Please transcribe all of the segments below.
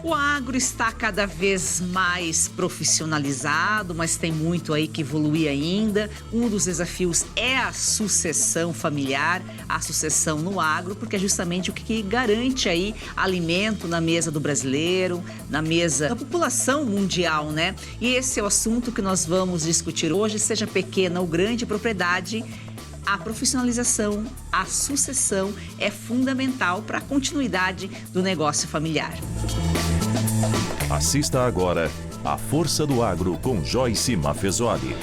O agro está cada vez mais profissionalizado, mas tem muito aí que evoluir ainda. Um dos desafios é a sucessão familiar, a sucessão no agro, porque é justamente o que garante aí alimento na mesa do brasileiro, na mesa da população mundial, né? E esse é o assunto que nós vamos discutir hoje, seja pequena ou grande propriedade. A profissionalização, a sucessão é fundamental para a continuidade do negócio familiar. Assista agora A Força do Agro com Joyce Maffezoli.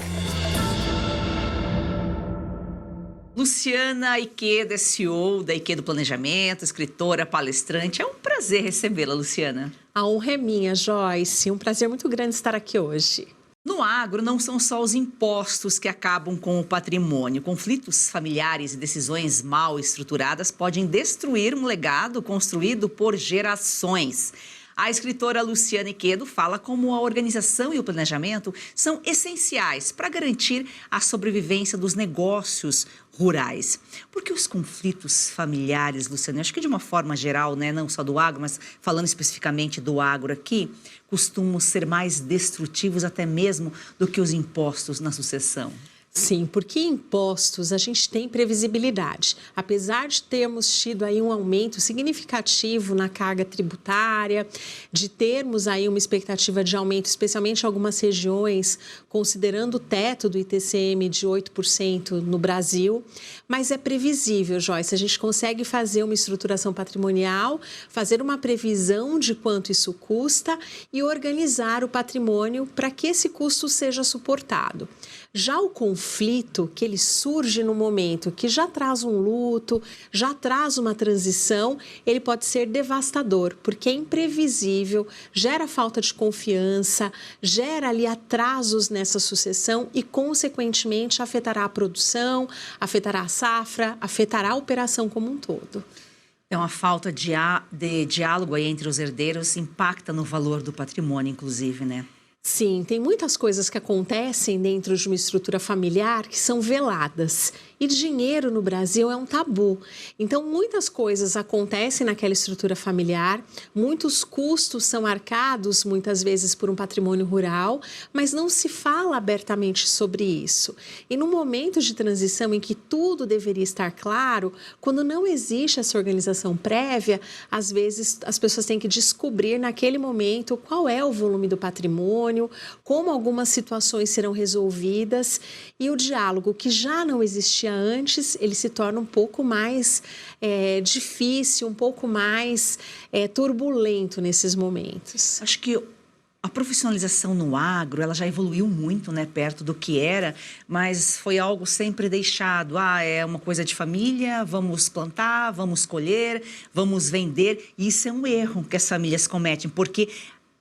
Luciana Ikeda, CEO da Ikeda Planejamento, escritora, palestrante. É um prazer recebê-la, Luciana. A honra é minha, Joyce. Um prazer muito grande estar aqui hoje. No agro, não são só os impostos que acabam com o patrimônio. Conflitos familiares e decisões mal estruturadas podem destruir um legado construído por gerações. A escritora Luciana Ikeda fala como a organização e o planejamento são essenciais para garantir a sobrevivência dos negócios rurais. Porque os conflitos familiares, Luciana, eu acho que de uma forma geral, né, não só do agro, mas falando especificamente do agro aqui, costumam ser mais destrutivos até mesmo do que os impostos na sucessão. Sim, porque impostos a gente tem previsibilidade. Apesar de termos tido aí um aumento significativo na carga tributária, de termos aí uma expectativa de aumento, especialmente em algumas regiões, considerando o teto do ITCM de 8% no Brasil, mas é previsível, Joyce, a gente consegue fazer uma estruturação patrimonial, fazer uma previsão de quanto isso custa e organizar o patrimônio para que esse custo seja suportado. Já o conflito, que ele surge no momento que já traz um luto, já traz uma transição, ele pode ser devastador, porque é imprevisível, gera falta de confiança, gera ali atrasos nessa sucessão e, consequentemente, afetará a produção, afetará a safra, afetará a operação como um todo. Então, a falta de diálogo aí entre os herdeiros impacta no valor do patrimônio, inclusive, né? Sim, tem muitas coisas que acontecem dentro de uma estrutura familiar que são veladas. E dinheiro no Brasil é um tabu. Então, muitas coisas acontecem naquela estrutura familiar, muitos custos são arcados, muitas vezes, por um patrimônio rural, mas não se fala abertamente sobre isso. E no momento de transição em que tudo deveria estar claro, quando não existe essa organização prévia, às vezes as pessoas têm que descobrir naquele momento qual é o volume do patrimônio, como algumas situações serão resolvidas e o diálogo que já não existia antes, ele se torna um pouco mais difícil, um pouco mais turbulento nesses momentos. Acho que a profissionalização no agro, ela já evoluiu muito, né, perto do que era, mas foi algo sempre deixado. É uma coisa de família, vamos plantar, vamos colher, vamos vender. E isso é um erro que as famílias cometem, porque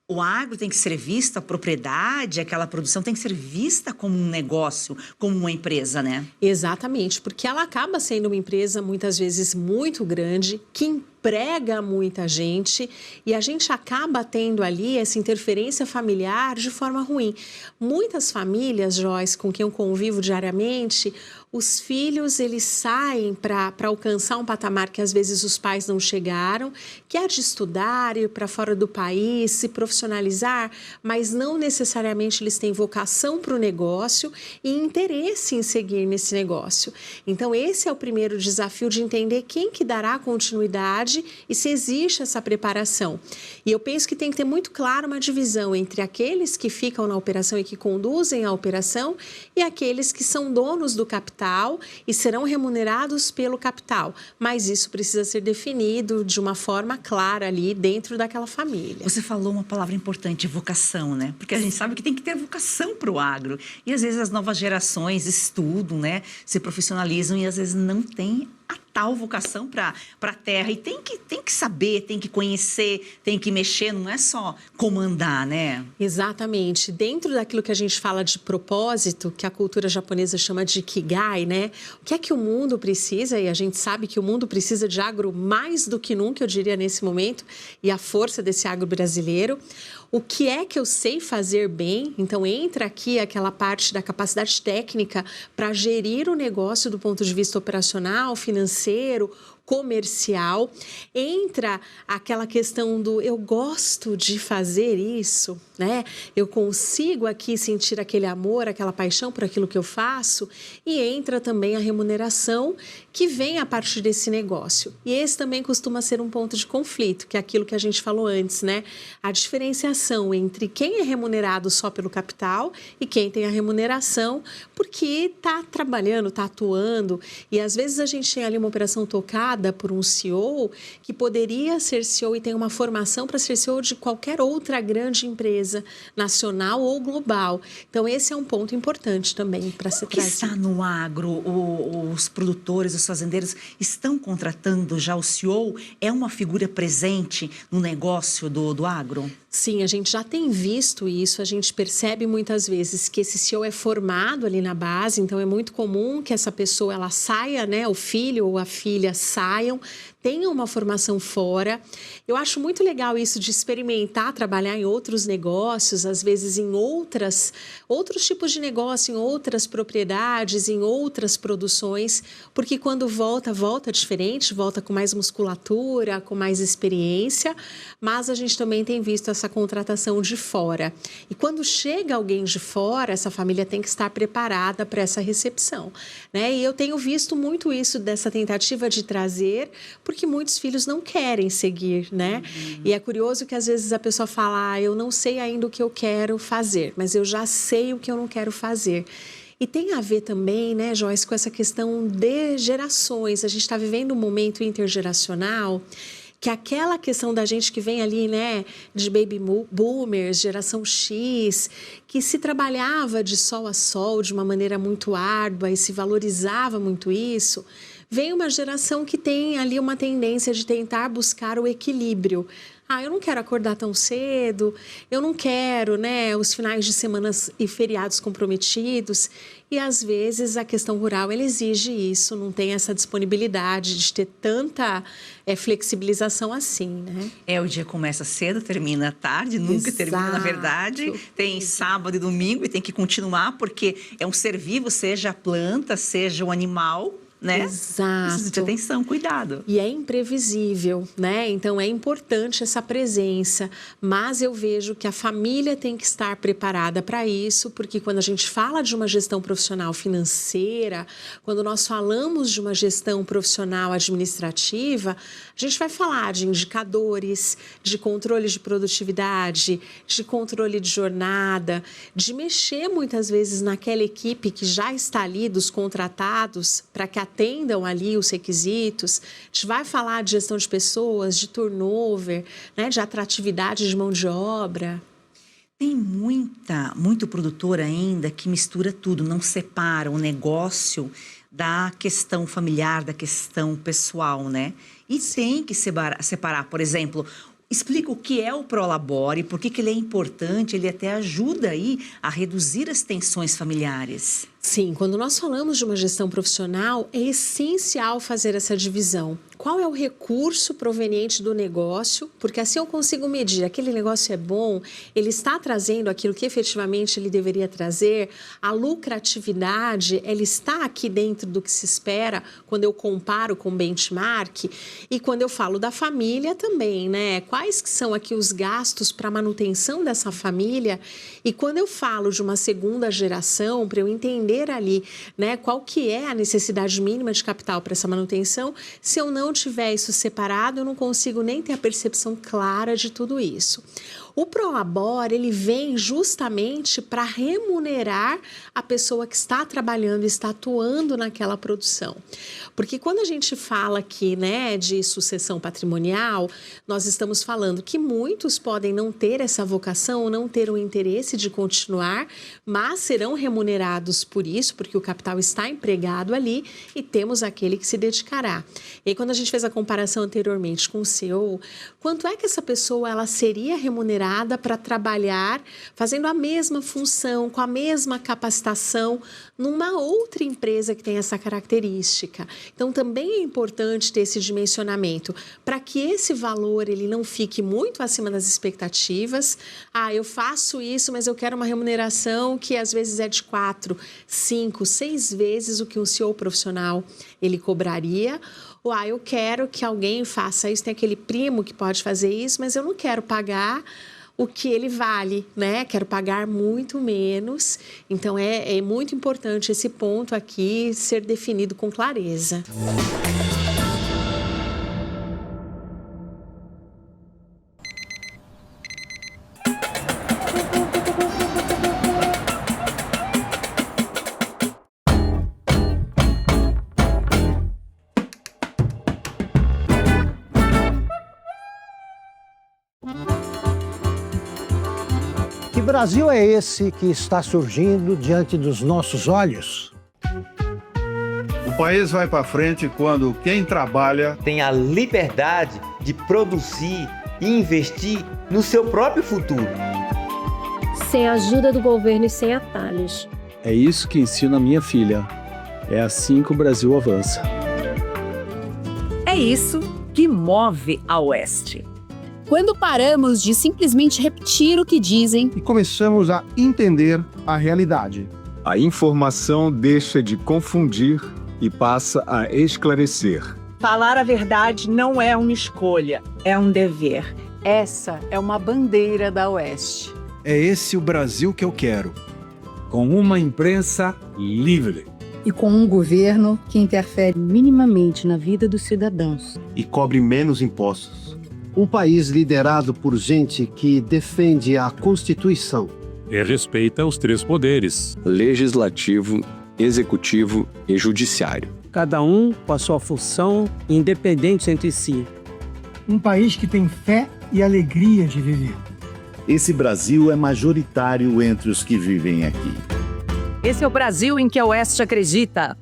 o agro tem que ser visto, a propriedade, aquela produção tem que ser vista como um negócio, como uma empresa, né? Exatamente, porque ela acaba sendo uma empresa muitas vezes muito grande, que emprega muita gente e a gente acaba tendo ali essa interferência familiar de forma ruim. Muitas famílias, Joyce, com quem eu convivo diariamente, os filhos eles saem para alcançar um patamar que às vezes os pais não chegaram, que é de estudar, ir para fora do país, se profissionalizar, mas não necessariamente eles têm vocação para o negócio e interesse em seguir nesse negócio. Então esse é o primeiro desafio de entender quem que dará continuidade e se existe essa preparação. E eu penso que tem que ter muito claro uma divisão entre aqueles que ficam na operação e que conduzem a operação e aqueles que são donos do capital e serão remunerados pelo capital. Mas isso precisa ser definido de uma forma clara ali dentro daquela família. Você falou uma palavra importante, vocação, né? Porque a gente sabe que tem que ter vocação para o agro. E às vezes as novas gerações estudam, né? Se profissionalizam e às vezes não tem a tal vocação para a terra. E tem que saber, tem que conhecer, tem que mexer, não é só comandar, né? Exatamente. Dentro daquilo que a gente fala de propósito, que a cultura japonesa chama de Ikigai, né? O que é que o mundo precisa? E a gente sabe que o mundo precisa de agro mais do que nunca, eu diria, nesse momento, e a força desse agro brasileiro. O que é que eu sei fazer bem? Então, entra aqui aquela parte da capacidade técnica para gerir o negócio do ponto de vista operacional, financeiro, comercial, entra aquela questão do eu gosto de fazer isso, né? Eu consigo aqui sentir aquele amor, aquela paixão por aquilo que eu faço, e entra também a remuneração que vem a partir desse negócio. E esse também costuma ser um ponto de conflito, que é aquilo que a gente falou antes, né? A diferenciação entre quem é remunerado só pelo capital e quem tem a remuneração porque está trabalhando, está atuando. E às vezes a gente tem ali uma operação tocada por um CEO que poderia ser CEO e tem uma formação para ser CEO de qualquer outra grande empresa nacional ou global. Então esse é um ponto importante também para ser trazido. Está no agro, os produtores, os fazendeiros estão contratando já o CEO? É uma figura presente no negócio do agro? Sim, a gente já tem visto isso, a gente percebe muitas vezes que esse CEO é formado ali na base, então é muito comum que essa pessoa ela saia, né, o filho ou a filha saiam, tenham uma formação fora. Eu acho muito legal isso de experimentar, trabalhar em outros negócios, às vezes em outros tipos de negócio, em outras propriedades, em outras produções, porque quando volta diferente, volta com mais musculatura, com mais experiência, mas a gente também tem visto essa contratação de fora. E quando chega alguém de fora, essa família tem que estar preparada para essa recepção, né? E eu tenho visto muito isso dessa tentativa de trazer, porque muitos filhos não querem seguir, né? E é curioso que às vezes a pessoa fala, eu não sei ainda o que eu quero fazer, mas eu já sei o que eu não quero fazer. E tem a ver também, né, Joyce, com essa questão de gerações. A gente está vivendo um momento intergeracional que aquela questão da gente que vem ali, né, de baby boomers, geração X, que se trabalhava de sol a sol de uma maneira muito árdua e se valorizava muito isso, vem uma geração que tem ali uma tendência de tentar buscar o equilíbrio. Eu não quero acordar tão cedo, eu não quero, né, os finais de semana e feriados comprometidos. E, às vezes, a questão rural ela exige isso, não tem essa disponibilidade de ter tanta flexibilização assim, né? O dia começa cedo, termina tarde, nunca termina, na verdade. Tem sábado e domingo e tem que continuar, porque é um ser vivo, seja a planta, seja o animal, né? Exato. Precisa de atenção, cuidado. E é imprevisível, né? Então é importante essa presença, mas eu vejo que a família tem que estar preparada para isso, porque quando a gente fala de uma gestão profissional financeira, quando nós falamos de uma gestão profissional administrativa, a gente vai falar de indicadores, de controle de produtividade, de controle de jornada, de mexer muitas vezes naquela equipe que já está ali dos contratados para que atendam ali os requisitos. A gente vai falar de gestão de pessoas, de turnover, né, de atratividade de mão de obra. Tem muito produtor ainda que mistura tudo, não separa o negócio da questão familiar, da questão pessoal, né? E tem que separar, por exemplo, explica o que é o Prolabore, por que ele é importante, ele até ajuda aí a reduzir as tensões familiares. Sim, quando nós falamos de uma gestão profissional, é essencial fazer essa divisão. Qual é o recurso proveniente do negócio? Porque assim eu consigo medir, aquele negócio é bom, ele está trazendo aquilo que efetivamente ele deveria trazer, a lucratividade, ela está aqui dentro do que se espera quando eu comparo com o benchmark. E quando eu falo da família também, né? Quais que são aqui os gastos para a manutenção dessa família? E quando eu falo de uma segunda geração, para eu entender ali, né, qual que é a necessidade mínima de capital para essa manutenção, se eu não tiver isso separado, eu não consigo nem ter a percepção clara de tudo isso. O Prolabore, ele vem justamente para remunerar a pessoa que está trabalhando, está atuando naquela produção. Porque quando a gente fala aqui, né, de sucessão patrimonial, nós estamos falando que muitos podem não ter essa vocação, não ter o interesse de continuar, mas serão remunerados por isso, porque o capital está empregado ali e temos aquele que se dedicará. E aí, quando a gente fez a comparação anteriormente com o CEO, quanto é que essa pessoa ela seria remunerada para trabalhar fazendo a mesma função, com a mesma capacitação numa outra empresa que tem essa característica. Então, também é importante ter esse dimensionamento para que esse valor ele não fique muito acima das expectativas. Eu faço isso, mas eu quero uma remuneração que às vezes é de 4, 5, 6 vezes o que um CEO profissional ele cobraria. ou eu quero que alguém faça isso, tem aquele primo que pode fazer isso, mas eu não quero pagar o que ele vale, né? Quero pagar muito menos. Então, é muito importante esse ponto aqui ser definido com clareza. Que Brasil é esse que está surgindo diante dos nossos olhos? O país vai para frente quando quem trabalha tem a liberdade de produzir e investir no seu próprio futuro. Sem a ajuda do governo e sem atalhos. É isso que ensino a minha filha. É assim que o Brasil avança. É isso que move a Oeste. Quando paramos de simplesmente repetir o que dizem e começamos a entender a realidade. A informação deixa de confundir e passa a esclarecer. Falar a verdade não é uma escolha, é um dever. Essa é uma bandeira da Oeste. É esse o Brasil que eu quero. Com uma imprensa livre. E com um governo que interfere minimamente na vida dos cidadãos. E cobre menos impostos. Um país liderado por gente que defende a Constituição. E respeita os três poderes: legislativo, executivo e judiciário. Cada um com a sua função, independentes entre si. Um país que tem fé e alegria de viver. Esse Brasil é majoritário entre os que vivem aqui. Esse é o Brasil em que a Oeste acredita.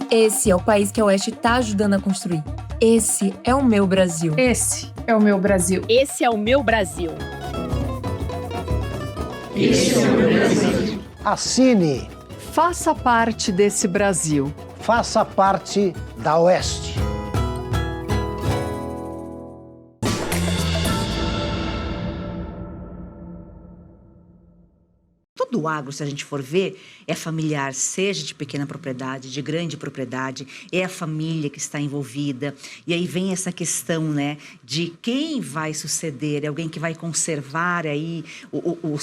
Esse é o país que a Oeste está ajudando a construir. Esse é o meu Brasil. Esse é o meu Brasil. Esse é o meu Brasil. Esse é o meu Brasil. Assine. Faça parte desse Brasil. Faça parte da Oeste. Todo o agro, se a gente for ver, é familiar, seja de pequena propriedade, de grande propriedade, é a família que está envolvida. E aí vem essa questão, né, de quem vai suceder, é alguém que vai conservar aí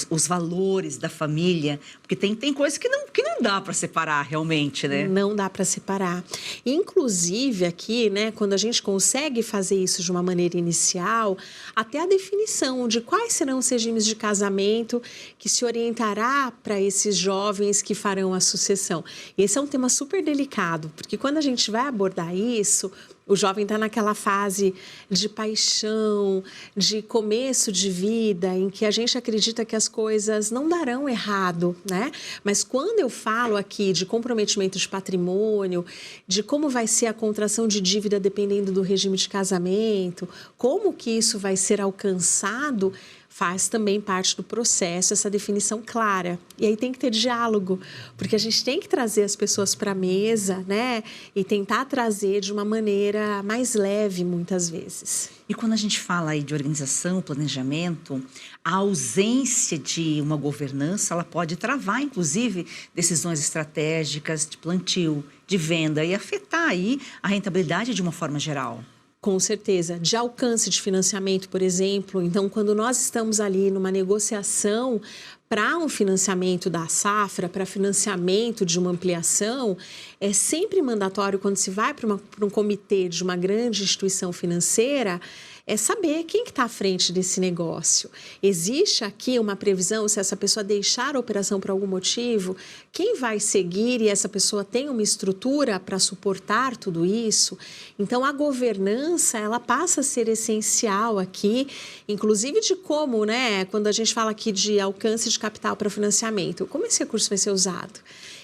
os valores da família, porque tem coisas que não dá para separar realmente, né? Não dá para separar. Inclusive aqui, né, quando a gente consegue fazer isso de uma maneira inicial, até a definição de quais serão os regimes de casamento que se orientará para esses jovens que farão a sucessão. Esse é um tema super delicado, porque quando a gente vai abordar isso, o jovem está naquela fase de paixão, de começo de vida, em que a gente acredita que as coisas não darão errado, né? Mas quando eu falo aqui de comprometimento de patrimônio, de como vai ser a contração de dívida dependendo do regime de casamento, como que isso vai ser alcançado, faz também parte do processo essa definição clara. E aí tem que ter diálogo, porque a gente tem que trazer as pessoas para a mesa, né? E tentar trazer de uma maneira mais leve, muitas vezes. E quando a gente fala aí de organização, planejamento, a ausência de uma governança, ela pode travar, inclusive, decisões estratégicas de plantio, de venda e afetar aí a rentabilidade de uma forma geral. Com certeza. De alcance de financiamento, por exemplo. Então, quando nós estamos ali numa negociação para um financiamento da safra, para financiamento de uma ampliação, é sempre mandatório, quando se vai para um comitê de uma grande instituição financeira, é saber quem que está à frente desse negócio. Existe aqui uma previsão, se essa pessoa deixar a operação por algum motivo, quem vai seguir e essa pessoa tem uma estrutura para suportar tudo isso? Então, a governança, ela passa a ser essencial aqui, inclusive de como, né, quando a gente fala aqui de alcance de capital para financiamento, como esse recurso vai ser usado?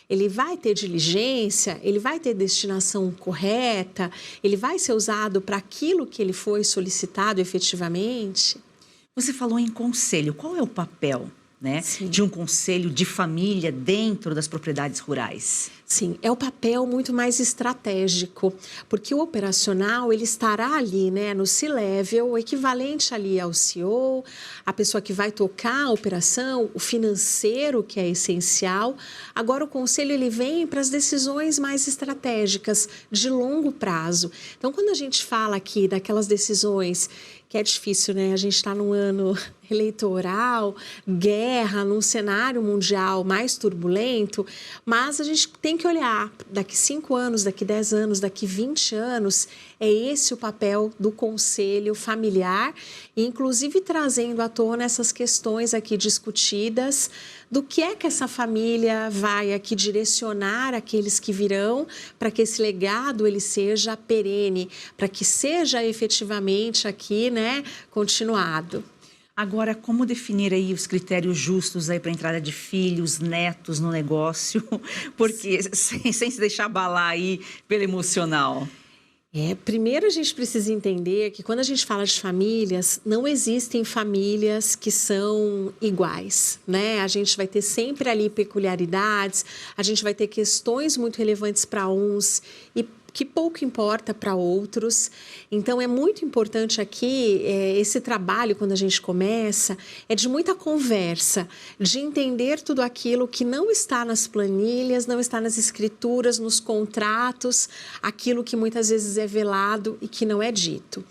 Ele vai ter diligência, ele vai ter destinação correta, ele vai ser usado para aquilo que ele foi solicitado efetivamente? Você falou em conselho. Qual é o papel né, de um conselho de família dentro das propriedades rurais? Sim, é o papel muito mais estratégico, porque o operacional ele estará ali, né, no C-level, o equivalente ali ao CEO, a pessoa que vai tocar a operação, o financeiro, que é essencial. Agora o conselho ele vem para as decisões mais estratégicas, de longo prazo. Então, quando a gente fala aqui daquelas decisões que é difícil, né? A gente está num ano eleitoral, guerra, num cenário mundial mais turbulento, mas a gente tem que olhar daqui 5 anos, daqui 10 anos, daqui 20 anos, é esse o papel do conselho familiar, inclusive trazendo à tona essas questões aqui discutidas, do que é que essa família vai aqui direcionar aqueles que virão para que esse legado ele seja perene, para que seja efetivamente aqui, né, continuado. Agora, como definir aí os critérios justos aí para a entrada de filhos, netos no negócio? Porque sem se deixar abalar aí pelo emocional. Primeiro a gente precisa entender que quando a gente fala de famílias, não existem famílias que são iguais, né? A gente vai ter sempre ali peculiaridades, a gente vai ter questões muito relevantes para uns e que pouco importa para outros. Então, é muito importante aqui, esse trabalho, quando a gente começa, é de muita conversa, de entender tudo aquilo que não está nas planilhas, não está nas escrituras, nos contratos, aquilo que muitas vezes é velado e que não é dito.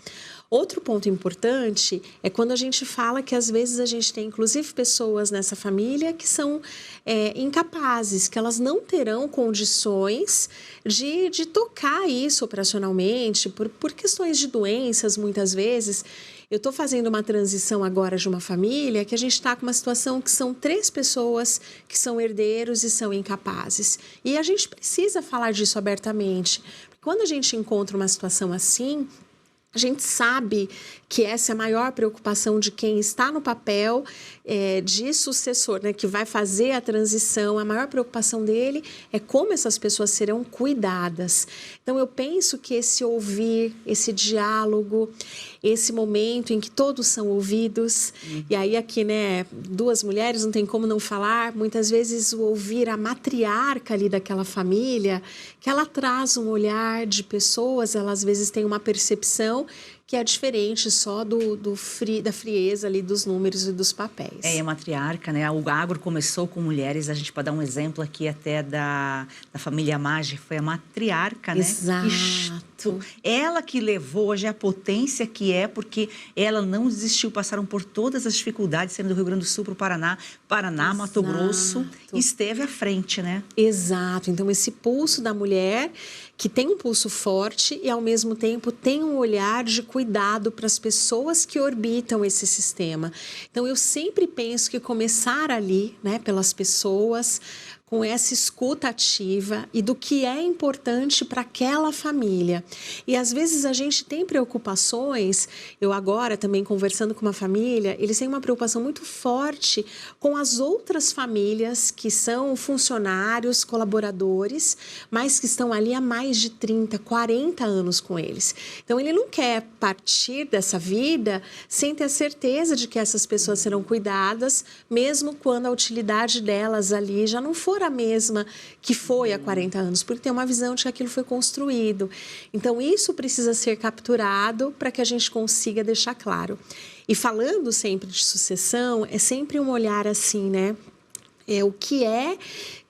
Outro ponto importante é quando a gente fala que às vezes a gente tem inclusive pessoas nessa família que são incapazes, que elas não terão condições de tocar isso operacionalmente por questões de doenças muitas vezes. Eu estou fazendo uma transição agora de uma família que a gente está com uma situação que são 3 pessoas que são herdeiros e são incapazes. E a gente precisa falar disso abertamente. Quando a gente encontra uma situação assim, a gente sabe que essa é a maior preocupação de quem está no papel de sucessor, né, que vai fazer a transição. A maior preocupação dele é como essas pessoas serão cuidadas. Então, eu penso que esse ouvir, esse diálogo, esse momento em que todos são ouvidos, e aí aqui, né, 2 mulheres, não tem como não falar, muitas vezes o ouvir a matriarca ali daquela família, que ela traz um olhar de pessoas, ela às vezes tem uma percepção que é diferente só da frieza ali dos números e dos papéis. É a matriarca, né? O agro começou com mulheres, a gente pode dar um exemplo aqui até da família Maggi, foi a matriarca, né? Exato. Ela que levou hoje a potência que é, porque ela não desistiu, passaram por todas as dificuldades, saindo do Rio Grande do Sul para o Paraná, Exato. Mato Grosso, esteve à frente, né? Exato. Então, esse pulso da mulher, que tem um pulso forte e, ao mesmo tempo, tem um olhar de cuidado para as pessoas que orbitam esse sistema. Então, eu sempre penso que começar ali, né, pelas pessoas, com essa escuta ativa e do que é importante para aquela família. E às vezes a gente tem preocupações, eu agora também conversando com uma família, eles têm uma preocupação muito forte com as outras famílias que são funcionários, colaboradores, mas que estão ali há mais de 30, 40 anos com eles. Então ele não quer partir dessa vida sem ter a certeza de que essas pessoas serão cuidadas, mesmo quando a utilidade delas ali já não for a mesma que foi há 40 anos, porque tem uma visão de que aquilo foi construído. Então, isso precisa ser capturado para que a gente consiga deixar claro. E falando sempre de sucessão, é sempre um olhar assim, né? O que é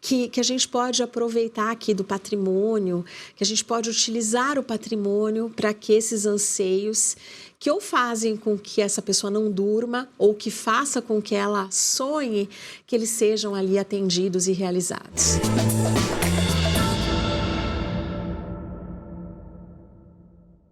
que a gente pode aproveitar aqui do patrimônio, que a gente pode utilizar o patrimônio para que esses anseios que ou fazem com que essa pessoa não durma ou que faça com que ela sonhe, que eles sejam ali atendidos e realizados.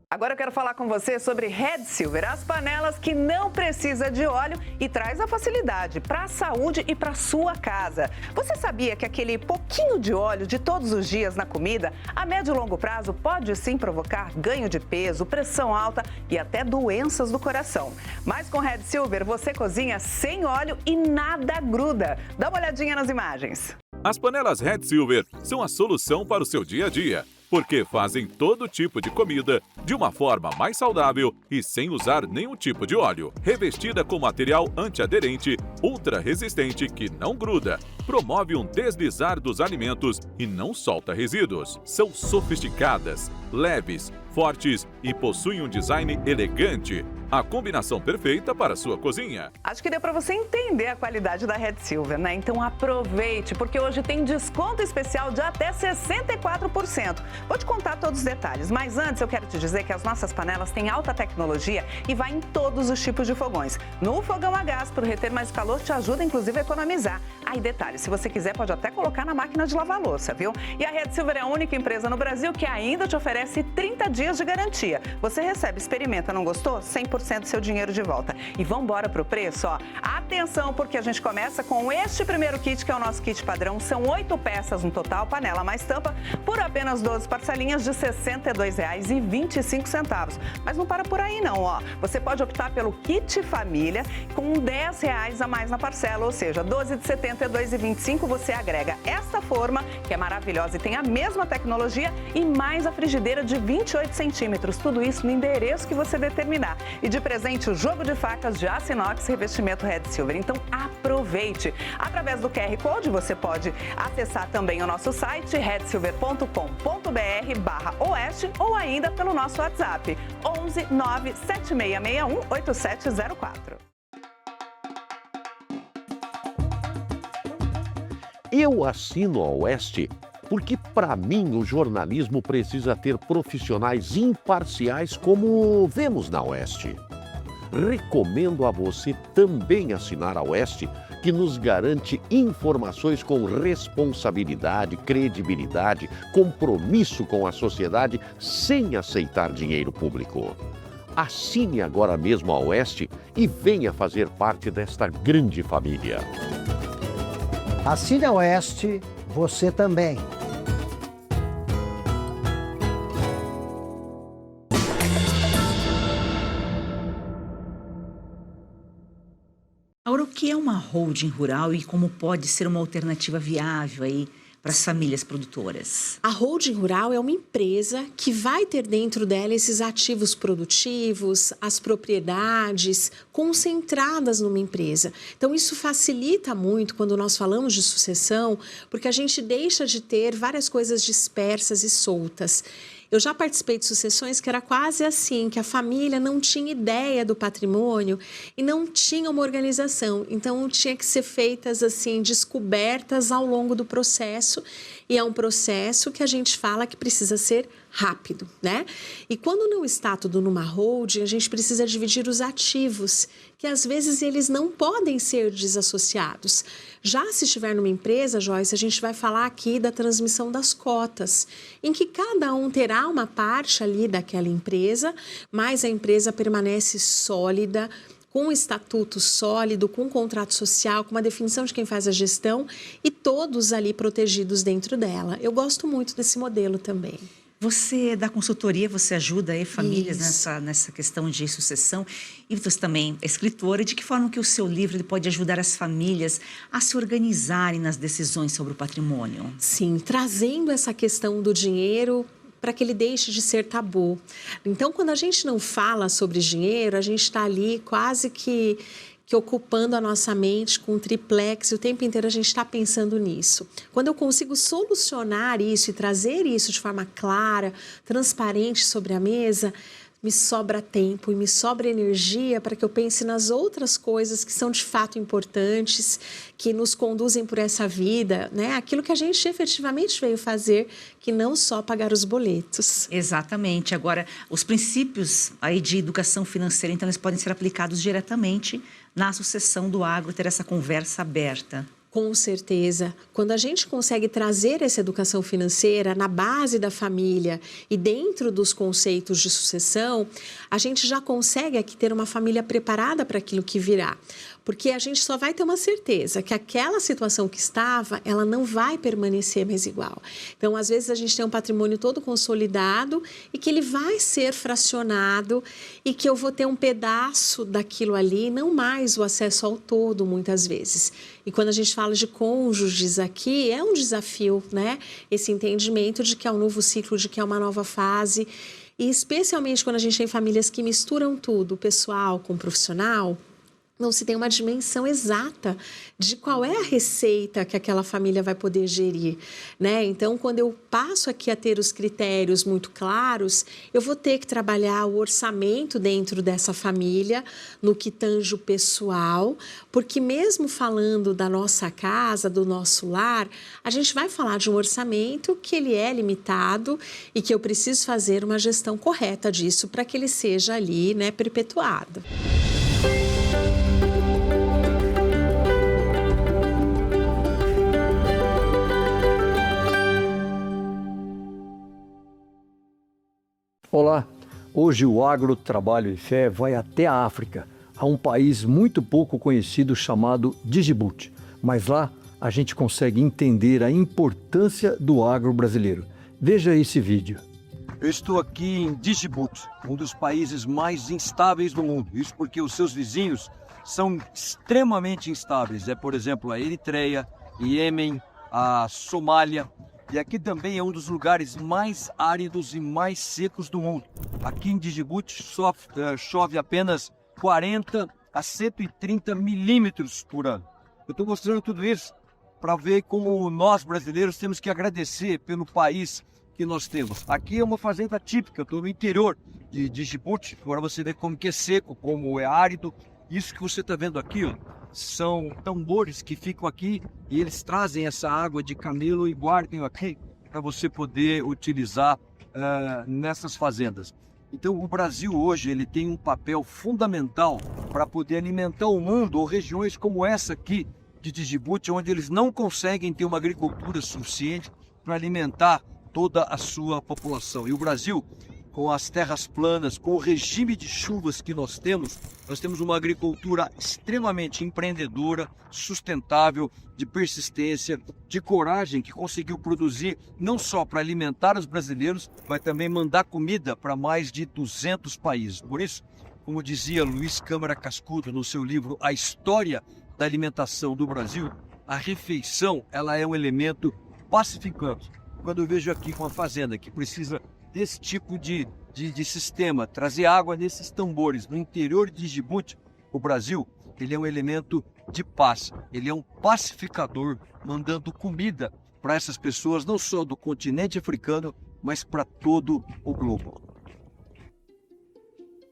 Agora eu quero falar com você sobre Red Silver, as panelas que não precisa de óleo e traz a facilidade para a saúde e para a sua casa. Você sabia que aquele pouquinho de óleo de todos os dias na comida, a médio e longo prazo, pode sim provocar ganho de peso, pressão alta e até doenças do coração? Mas com Red Silver você cozinha sem óleo e nada gruda. Dá uma olhadinha nas imagens. As panelas Red Silver são a solução para o seu dia a dia. porque fazem todo tipo de comida de uma forma mais saudável e sem usar nenhum tipo de óleo. Revestida com material antiaderente, ultra resistente que não gruda, promove um deslizar dos alimentos e não solta resíduos. São sofisticadas, leves, fortes e possuem um design elegante. A combinação perfeita para a sua cozinha. Acho que deu para você entender a qualidade da Red Silver, né? Então aproveite, porque hoje tem desconto especial de até 64%. Vou te contar todos os detalhes, mas antes eu quero te dizer que as nossas panelas têm alta tecnologia e vai em todos os tipos de fogões. No fogão a gás, para reter mais calor, te ajuda inclusive a economizar. Aí detalhe, se você quiser pode até colocar na máquina de lavar louça, viu? E a Red Silver é a única empresa no Brasil que ainda te oferece 30 dias de garantia. Você recebe, experimenta, não gostou? 100% do seu dinheiro de volta. E vamos embora pro preço, ó. Atenção, porque a gente começa com este primeiro kit, que é o nosso kit padrão. São 8 peças no total, panela mais tampa, por apenas 12 parcelinhas de R$ 62,25. Mas não para por aí não, ó. Você pode optar pelo kit família com R$10 a mais na parcela, ou seja, 12 de R$ 72,25 você agrega esta forma, que é maravilhosa e tem a mesma tecnologia, e mais a frigideira de 28 centímetros. Tudo isso no endereço que você determinar. E de presente o jogo de facas de aço inox revestimento Red Silver. Então aproveite! Através do QR Code você pode acessar também o nosso site redsilver.com.br/oeste ou ainda pelo nosso WhatsApp 11 97661 8704. Eu assino a Oeste porque, para mim, o jornalismo precisa ter profissionais imparciais como vemos na Oeste. Recomendo a você também assinar a Oeste, que nos garante informações com responsabilidade, credibilidade, compromisso com a sociedade, sem aceitar dinheiro público. Assine agora mesmo a Oeste e venha fazer parte desta grande família. Assine a Oeste, você também. Agora, o que é uma holding rural e como pode ser uma alternativa viável aí para as famílias produtoras? A holding rural é uma empresa que vai ter dentro dela esses ativos produtivos, as propriedades concentradas numa empresa. Então, isso facilita muito quando nós falamos de sucessão, porque a gente deixa de ter várias coisas dispersas e soltas. Eu já participei de sucessões que era quase assim, que a família não tinha ideia do patrimônio e não tinha uma organização. Então, tinha que ser feitas assim, descobertas ao longo do processo. E é um processo que a gente fala que precisa ser rápido, né? E quando não está tudo numa holding, a gente precisa dividir os ativos, que às vezes eles não podem ser desassociados. Já se estiver numa empresa, Joyce, a gente vai falar aqui da transmissão das cotas, em que cada um terá uma parte ali daquela empresa, mas a empresa permanece sólida, com um estatuto sólido, com um contrato social, com uma definição de quem faz a gestão e todos ali protegidos dentro dela. Eu gosto muito desse modelo também. Você dá consultoria, você ajuda aí famílias nessa questão de sucessão e você também é escritora. De que forma que o seu livro ele pode ajudar as famílias a se organizarem nas decisões sobre o patrimônio? Sim, trazendo essa questão do dinheiro para que ele deixe de ser tabu. Então, quando a gente não fala sobre dinheiro, a gente está ali quase que ocupando a nossa mente com um triplex, e o tempo inteiro a gente está pensando nisso. Quando eu consigo solucionar isso e trazer isso de forma clara, transparente sobre a mesa, me sobra tempo e me sobra energia para que eu pense nas outras coisas que são de fato importantes, que nos conduzem por essa vida, né? Aquilo que a gente efetivamente veio fazer, que não só pagar os boletos. Exatamente. Agora, os princípios aí de educação financeira, então, eles podem ser aplicados diretamente na sucessão do agro, ter essa conversa aberta. Com certeza. Quando a gente consegue trazer essa educação financeira na base da família e dentro dos conceitos de sucessão, a gente já consegue aqui ter uma família preparada para aquilo que virá. Porque a gente só vai ter uma certeza que aquela situação que estava, ela não vai permanecer mais igual. Então, às vezes, a gente tem um patrimônio todo consolidado e que ele vai ser fracionado e que eu vou ter um pedaço daquilo ali, não mais o acesso ao todo, muitas vezes. E quando a gente fala de cônjuges aqui, é um desafio, né? Esse entendimento de que é um novo ciclo, de que é uma nova fase. E especialmente quando a gente tem famílias que misturam tudo, o pessoal com o profissional, não se tem uma dimensão exata de qual é a receita que aquela família vai poder gerir, né? Então, quando eu passo aqui a ter os critérios muito claros, eu vou ter que trabalhar o orçamento dentro dessa família, no que tange o pessoal, porque mesmo falando da nossa casa, do nosso lar, a gente vai falar de um orçamento que ele é limitado e que eu preciso fazer uma gestão correta disso para que ele seja ali, né, perpetuado. Olá, hoje o Agro, Trabalho e Fé vai até a África, a um país muito pouco conhecido chamado Djibouti. Mas lá a gente consegue entender a importância do agro brasileiro. Veja esse vídeo. Eu estou aqui em Djibouti, um dos países mais instáveis do mundo. Isso porque os seus vizinhos são extremamente instáveis. Por exemplo, a Eritreia, Iêmen, a Somália. E aqui também é um dos lugares mais áridos e mais secos do mundo. Aqui em Djibouti chove apenas 40 a 130 milímetros por ano. Eu estou mostrando tudo isso para ver como nós brasileiros temos que agradecer pelo país que nós temos. Aqui é uma fazenda típica, eu estou no interior de Djibouti. Agora você vê como que é seco, como é árido. Isso que você está vendo aqui, ó, são tambores que ficam aqui e eles trazem essa água de camelo e guardam aqui para você poder utilizar nessas fazendas. Então o Brasil hoje ele tem um papel fundamental para poder alimentar o mundo, ou regiões como essa aqui de Djibouti, onde eles não conseguem ter uma agricultura suficiente para alimentar toda a sua população. E o Brasil, com as terras planas, com o regime de chuvas que nós temos uma agricultura extremamente empreendedora, sustentável, de persistência, de coragem, que conseguiu produzir não só para alimentar os brasileiros, mas também mandar comida para mais de 200 países. Por isso, como dizia Luiz Câmara Cascudo no seu livro A História da Alimentação do Brasil, a refeição ela é um elemento pacificante. Quando eu vejo aqui uma fazenda que precisa desse tipo de sistema, trazer água nesses tambores no interior de Djibouti, o Brasil, ele é um elemento de paz, ele é um pacificador, mandando comida para essas pessoas, não só do continente africano, mas para todo o globo.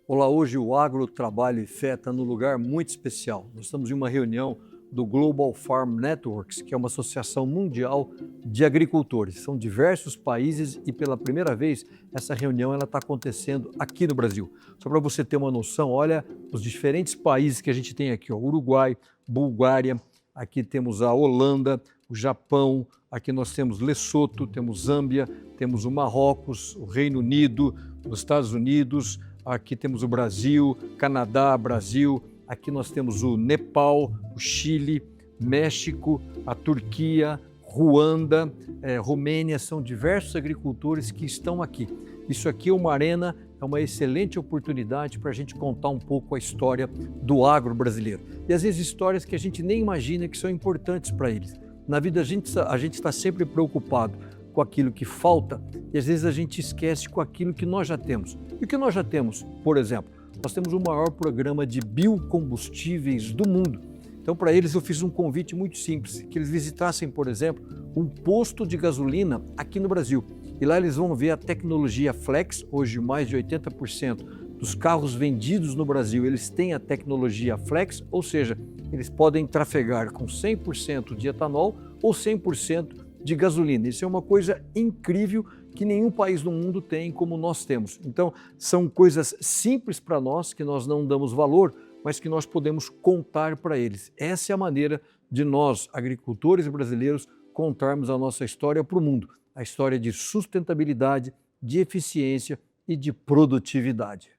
Olá, hoje o Agro, Trabalho e Fé está num lugar muito especial. Nós estamos em uma reunião do Global Farm Networks, que é uma associação mundial de agricultores. São diversos países e pela primeira vez essa reunião está acontecendo aqui no Brasil. Só para você ter uma noção, olha os diferentes países que a gente tem aqui, ó, Uruguai, Bulgária, aqui temos a Holanda, o Japão, aqui nós temos Lesoto, temos Zâmbia, temos o Marrocos, o Reino Unido, os Estados Unidos, aqui temos o Brasil, Canadá, Brasil. Aqui nós temos o Nepal, o Chile, México, a Turquia, Ruanda, Romênia, são diversos agricultores que estão aqui. Isso aqui é uma arena, é uma excelente oportunidade para a gente contar um pouco a história do agro brasileiro. E às vezes histórias que a gente nem imagina que são importantes para eles. Na vida a gente está sempre preocupado com aquilo que falta e às vezes a gente esquece com aquilo que nós já temos. E o que nós já temos, por exemplo? Nós temos o maior programa de biocombustíveis do mundo. Então, para eles, eu fiz um convite muito simples, que eles visitassem, por exemplo, um posto de gasolina aqui no Brasil. E lá eles vão ver a tecnologia Flex, hoje mais de 80% dos carros vendidos no Brasil, eles têm a tecnologia Flex, ou seja, eles podem trafegar com 100% de etanol ou 100% de gasolina. Isso é uma coisa incrível que nenhum país do mundo tem como nós temos. Então, são coisas simples para nós, que nós não damos valor, mas que nós podemos contar para eles. Essa é a maneira de nós, agricultores brasileiros, contarmos a nossa história para o mundo. A história de sustentabilidade, de eficiência e de produtividade.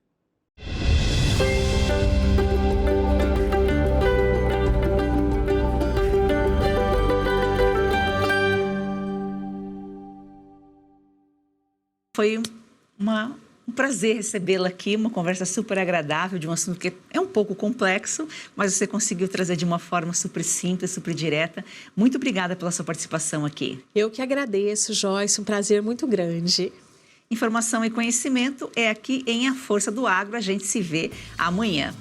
Foi um prazer recebê-la aqui, uma conversa super agradável de um assunto que é um pouco complexo, mas você conseguiu trazer de uma forma super simples, super direta. Muito obrigada pela sua participação aqui. Eu que agradeço, Joyce, um prazer muito grande. Informação e conhecimento é aqui em A Força do Agro. A gente se vê amanhã.